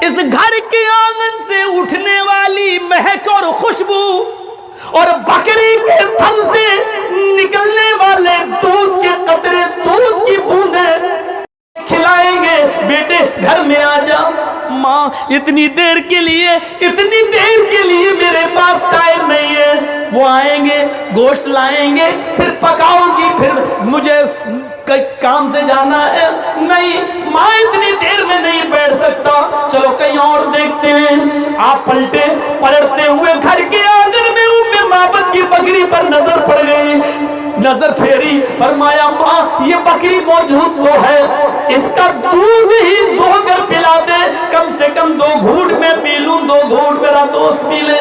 इस घर के आंगन से उठने वाली महक और खुशबू और बकरी के थन से निकलने वाले दूध के कतरे, दूध की बूंदें खिलाएंगे। बेटे घर में आ जा। माँ इतनी देर के लिए मेरे पास टाइम नहीं है। वो आएंगे, गोश्त लाएंगे, फिर पकाओगी, फिर मुझे काम से जाना है। नहीं माँ इतनी देर में नहीं बैठ सकता, चलो कहीं और देखते हैं। आप पलटते हुए घर के आंगन में उम्मे माबद की बकरी पर नजर पड़ गई। नजर फेरी, फरमाया माँ ये बकरी मौजूद तो है, इसका दूध ही 2 अगर पिला दे, कम से कम 2 घूंट में पी लूं, 2 घूंट मेरा दोस्त पी ले।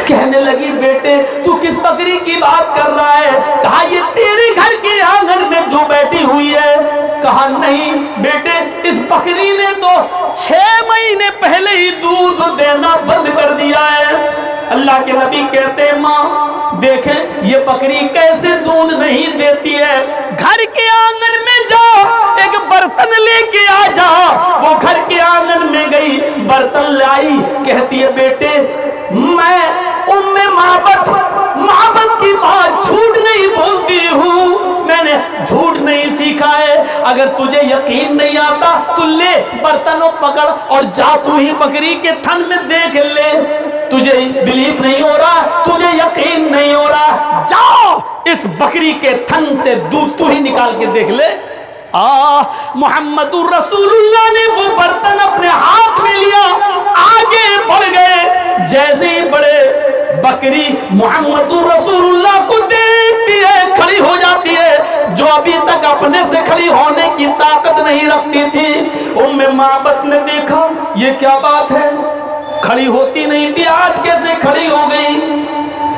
कहने लगी बेटे तू किस बकरी की बात कर रहा है? कहा ये तेरे घर के आंगन में जो बैठी हुई है। कहा नहीं बेटे, इस बकरी ने तो 6 महीने पहले ही दूध देना बंद कर दिया है। अल्लाह के नबी कहते हैं माँ देखें ये बकरी कैसे दूध नहीं देती है। घर के आंगन में जाओ, एक बर्तन लेके आ जा। वो घर के आंगन में गई, बर्तन लाई, कहती है बेटे मैं उम्मे माबद की बात झूठ नहीं बोलती हूँ, मैंने झूठ नहीं सीखा है। अगर तुझे यकीन नहीं आता तो ले बर्तनों पकड़ और जा तू ही बकरी के थन में देख ले। तुझे बिलीव नहीं हो रहा, तुझे यकीन नहीं हो रहा, जाओ इस बकरी के थन से दूध तू ही निकाल के देख ले। मुहम्मदुर रसूलुल्लाह ने वो बर्तन अपने हाथ में लिया, आगे बढ़ गए। जैसे ही बड़े, बकरी मुहम्मदुर रसूलुल्लाह को देखती है, खड़ी हो जाती है, जो अभी तक अपने से खड़ी होने की ताकत नहीं रखती थी। उम्मे माबद ने देखा ये क्या बात है, खड़ी होती नहीं थी, आज कैसे खड़ी हो गई।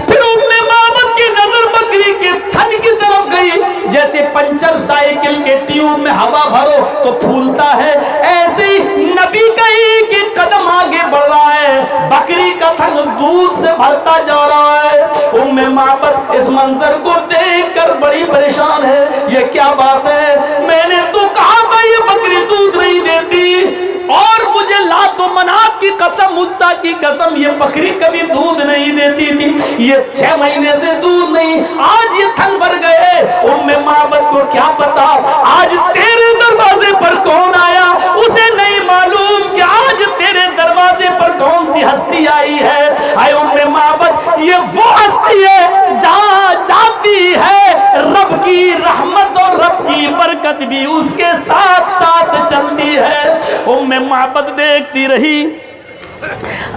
फिर उम्मे माबद की नजर बकरी के थन की तरफ गई। जैसे पंचर साइकिल के ट्यूब में हवा भरो तो फूलता है, ऐसे ही नबी का एक कदम आगे बढ़ रहा है, बकरी का थन दूध से भरता जा रहा है। उम्मे माबद इस मंजर को देखकर बड़ी परेशान है, ये क्या बात है? मैंने तो कहा था ये बकरी दूध नहीं देती, और मुझे लातो मनात की कसम, मुस्सा की कसम, ये बकरी कभी दूध नहीं देती थी। ये 6 महीने से दूध नहीं, आज ये थन भर गए। उम्मे माबद को क्या पता आज तेरे दरवाजे पर कौन आया, उसे नहीं मालूम कि आज तेरे दरवाजे पर कौन सी हस्ती आई है। आए उम्मे माबद, ये वो हस्ती है जहां जाती है रब की रहमत और रब की बरकत भी उसके साथ साथ चलती है। उम्मे माबद देखती रही।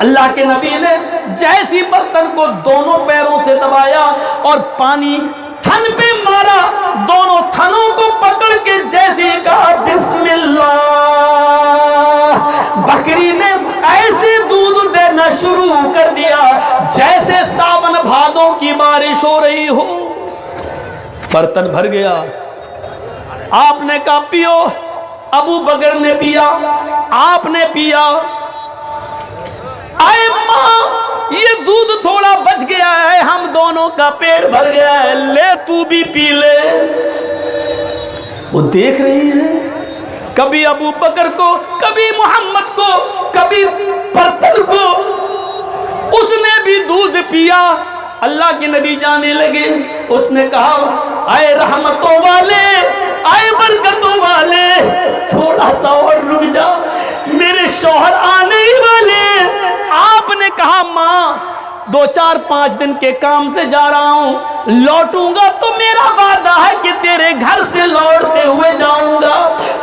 अल्लाह के नबी ने जैसी बर्तन को दोनों पैरों से दबाया और पानी थन पे मारा, दोनों थनों को पकड़ के जैसे कहा बिस्मिल्लाह, बकरी ने ऐसे दूध देना शुरू कर दिया जैसे सावन भादों की बारिश हो रही हो। बर्तन भर गया। आपने कहा पियो, अबू बकर ने पिया, आपने पिया। आए माँ ये दूध थोड़ा बच गया है, हम दोनों का पेट भर गया है, ले तू भी पी ले। वो देख रही है, कभी अबू बकर को, कभी मोहम्मद को, कभी बर्तन को, उसने भी दूध पिया। अल्लाह के नबी जाने लगे। उसने कहा आए रहमतों वाले, आए बरकतों वाले, थोड़ा सा और रुक जा, मेरे शौहर आने ही वाले। आपने कहा माँ 2-4-5 दिन के काम से जा रहा हूं, लौटूंगा तो मेरा वादा है कि तेरे घर से लौटते हुए जाऊंगा,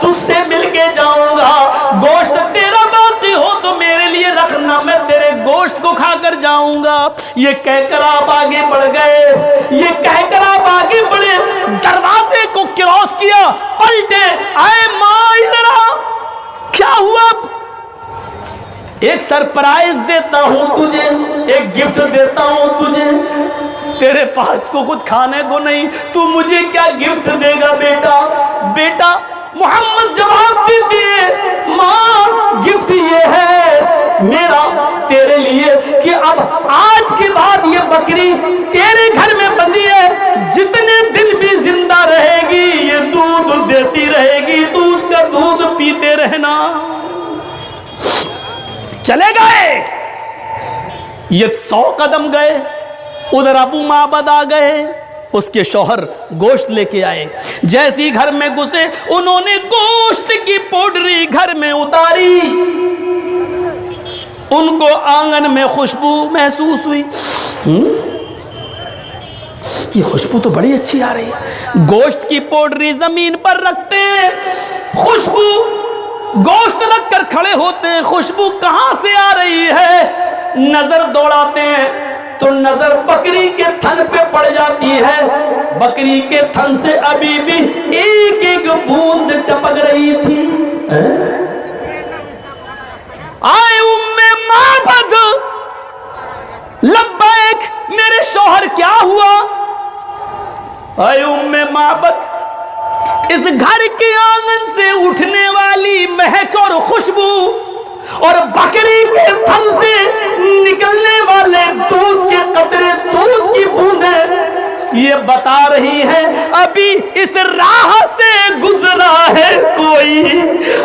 तुझसे मिलके जाऊंगा। गोश्त तेरा बाकी हो तो मेरे लिए रखना, मैं तेरे गोश्त को खाकर जाऊंगा। ये कहकर आप आगे बढ़ गए, ये कहकर आप आगे बढ़े, दरवाजे को क्रॉस किया, पलटे, आए माँ इधर आ, क्या हुआ? एक सरप्राइज देता हूं तुझे, एक गिफ्ट देता हूं तुझे। तेरे पास तो कुछ खाने को नहीं, तू मुझे क्या गिफ्ट देगा बेटा? बेटा मोहम्मद जवाब देती है, माँ गिफ्ट ये है मेरा तेरे लिए कि अब आज के बाद ये बकरी तेरे घर में बंधी है, जितने दिन भी जिंदा रहेगी ये दूध देती रहेगी, तू उसका दूध पीते रहना। चले गए। ये 100 कदम गए, उधर अबू माबद आ गए, उसके शौहर गोश्त लेके आए। जैसी घर में घुसे उन्होंने गोश्त की पोटली घर में उतारी, उनको आंगन में खुशबू महसूस हुई। ये खुशबू तो बड़ी अच्छी आ रही है। गोश्त की पोटली जमीन पर रखते हैं, खुशबू, गोश्त रख कर खड़े होते हैं, खुशबू कहां से आ रही है? नजर दौड़ाते हैं तो नजर बकरी के थन पे पड़ जाती है। बकरी के थन से अभी भी एक एक बूंद टपक रही थी। आए उम्मे माबद, लब्बैक मेरे शौहर क्या हुआ? आए उम्मे माबद, इस घर के आंगन से उठने वाली महक और खुशबू और बकरी के थन से निकलने वाले दूध के कतरे, दूध की बूंदें ये बता रही है अभी इस राह से गुजरा है कोई,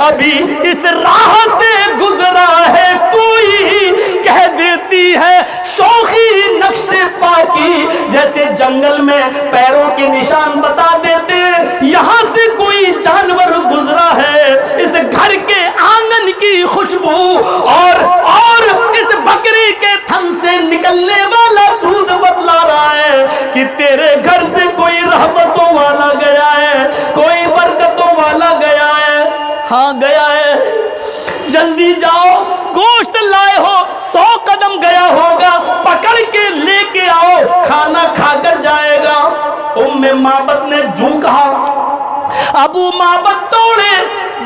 अभी इस राह से गुजरा है कोई। कह देती है शौखी नक्शे पाकी, जैसे जंगल में पैरों के निशान बता देते हैं, यहां से कोई जानवर गुजरा है। इस घर के आंगन की खुशबू और इस बकरी के थन से निकलने वाला दूध बतला रहा है कि तेरे घर से कोई रहमतों वाला गया है, कोई बरकतों वाला गया है। हाँ गया है, जल्दी जाओ, गोश्त लाए हो, 100 कदम गया होगा, पकड़ के लेके आओ, खाना खाकर जाएगा। उम्मे माबद ने जू कहा। अबू माबद दौड़े,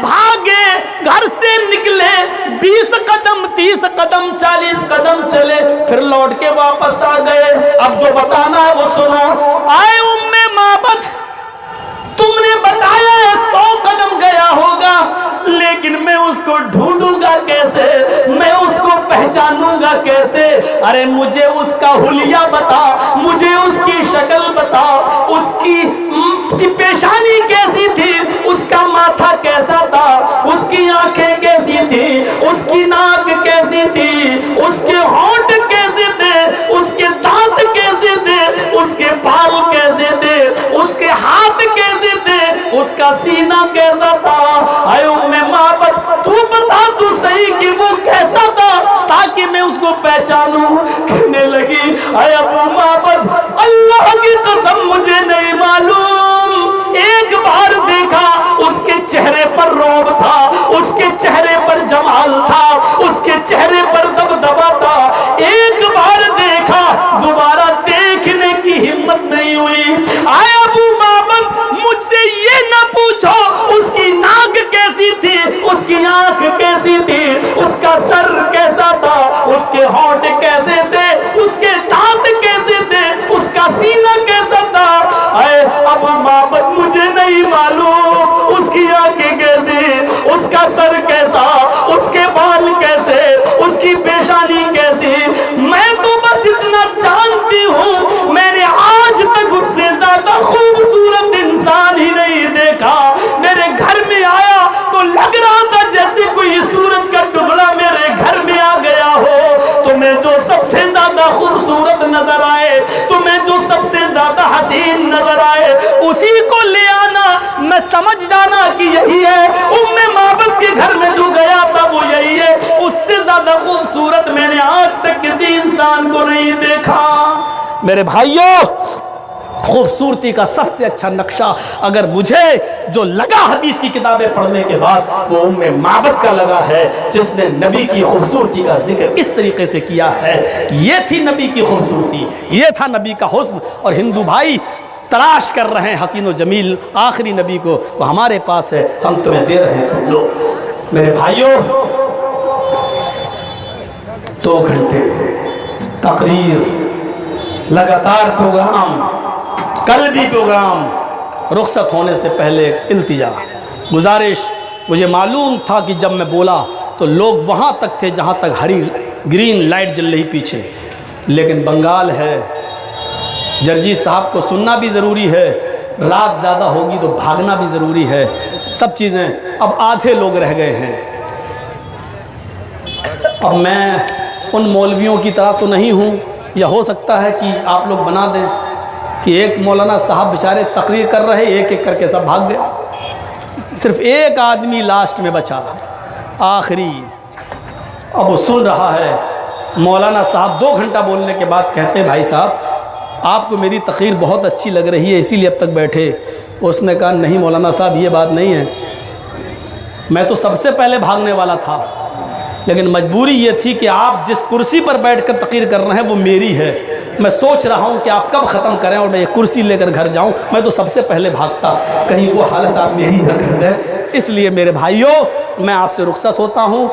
भागे, घर से निकले, 20 कदम, 30 कदम, 40 कदम चले, फिर लौट के वापस आ गए। अब जो बताना है वो सुनो। आए उम्मे माबद, तुमने बताया है 100 कदम गया होगा, लेकिन मैं उसको ढूंढूंगा कैसे, मैं उसको पहचानूंगा कैसे? अरे मुझे उसका हुलिया बता, मुझे उसकी शक्ल बता, उसकी पेशानी कैसी थी, उसका माथा कैसा था, उसकी आंखें कैसी थी, उसकी नाक कैसी थी, उसके होंठ कैसे थे, उसके दांत कैसे थे, उसके बाल कैसे थे, उसके हाथ कैसे थे, उसका सीना कैसा था। आए उम्मे माबद, तू बता तू सही कि वो कैसा था, ताकि मैं उसको पहचानूं। कहने लगी, आए अबू माबद, अल्लाह की कसम मुझे नहीं मालूम, एक बार देखा उसके चेहरे पर रौब था, उसके चेहरे पर जमाल था, उसके चेहरे पर दबदबा था। एक बार देखा, दोबारा देखने की हिम्मत नहीं हुई। आए अबू माबद, मुझसे ये न पूछो उसकी नाक कैसी थी, उसकी आंख कैसी थी, उसका सर कैसा था, उसके होंठ कैसे थे, उसके दांत कैसे थे, उसका सीना कैसा था। आए अबू माबद, मुझे नहीं मालूम उसकी आंखें कैसी, उसका सर कैसा, उसके बाल कैसे, उसकी पेशानी कैसी। मैं तो बस इतना जानती हूँ, मैंने आज तक उससे ज्यादा खूबसूरत इंसान ही नहीं देखा। मेरे घर में आया तो लग रहा था जैसे कोई सूरज का टुकड़ा मेरे घर में आ गया हो। तुम्हें जो सबसे ज्यादा खूबसूरत नजर आए, तुम्हें जो सबसे ज्यादा हसीन नजर आए, उसी को ले आना, मैं समझ जाना कि यही है। उम्मे माबद के घर में जो गया था वो यही है, उससे ज्यादा खूबसूरत मैंने आज तक किसी इंसान को नहीं देखा। मेरे भाइयों, खूबसूरती का सबसे अच्छा नक्शा अगर मुझे जो लगा हदीस की किताबें पढ़ने के बाद, वो उम्मे माबद का लगा है, जिसने नबी की खूबसूरती का जिक्र इस तरीके से किया है। ये थी नबी की खूबसूरती, ये था नबी का हुस्न। और हिंदू भाई तलाश कर रहे हैं हसीन व जमील आखिरी नबी को, वो हमारे पास है, हम तुम्हें दे रहे हैं, तुम लो। मेरे भाइयों, 2 घंटे तकरीर, लगातार प्रोग्राम, कल भी प्रोग्राम, रुखसत होने से पहले इल्तिजा, गुजारिश। मुझे मालूम था कि जब मैं बोला तो लोग वहाँ तक थे जहाँ तक हरी ग्रीन लाइट जल रही पीछे, लेकिन बंगाल है, जर्जी साहब को सुनना भी ज़रूरी है, रात ज़्यादा होगी तो भागना भी ज़रूरी है, सब चीज़ें। अब आधे लोग रह गए हैं, اب میں ان مولویوں کی طرح تو نہیں ہوں، یا ہو سکتا ہے کہ آپ لوگ بنا دیں کہ ایک مولانا صاحب بیچارے تقریر کر رہے، ایک ایک کر کے سب بھاگ گئے، صرف ایک آدمی لاسٹ میں بچا آخری۔ اب وہ سن رہا ہے، مولانا صاحب 2 گھنٹہ بولنے کے بعد کہتے ہیں بھائی صاحب آپ کو میری تقریر بہت اچھی لگ رہی ہے اسی لیے اب تک بیٹھے۔ اس نے کہا نہیں مولانا صاحب یہ بات نہیں ہے، میں تو سب سے پہلے بھاگنے والا تھا، لیکن مجبوری یہ تھی کہ آپ جس کرسی پر بیٹھ کر تقریر کر رہے ہیں وہ میری ہے، میں سوچ رہا ہوں کہ آپ کب ختم کریں اور میں یہ کرسی لے کر گھر جاؤں، میں تو سب سے پہلے بھاگتا، کہیں وہ حالت آپ میری نہ کر دیں، اس لیے میرے بھائیوں میں آپ سے رخصت ہوتا ہوں۔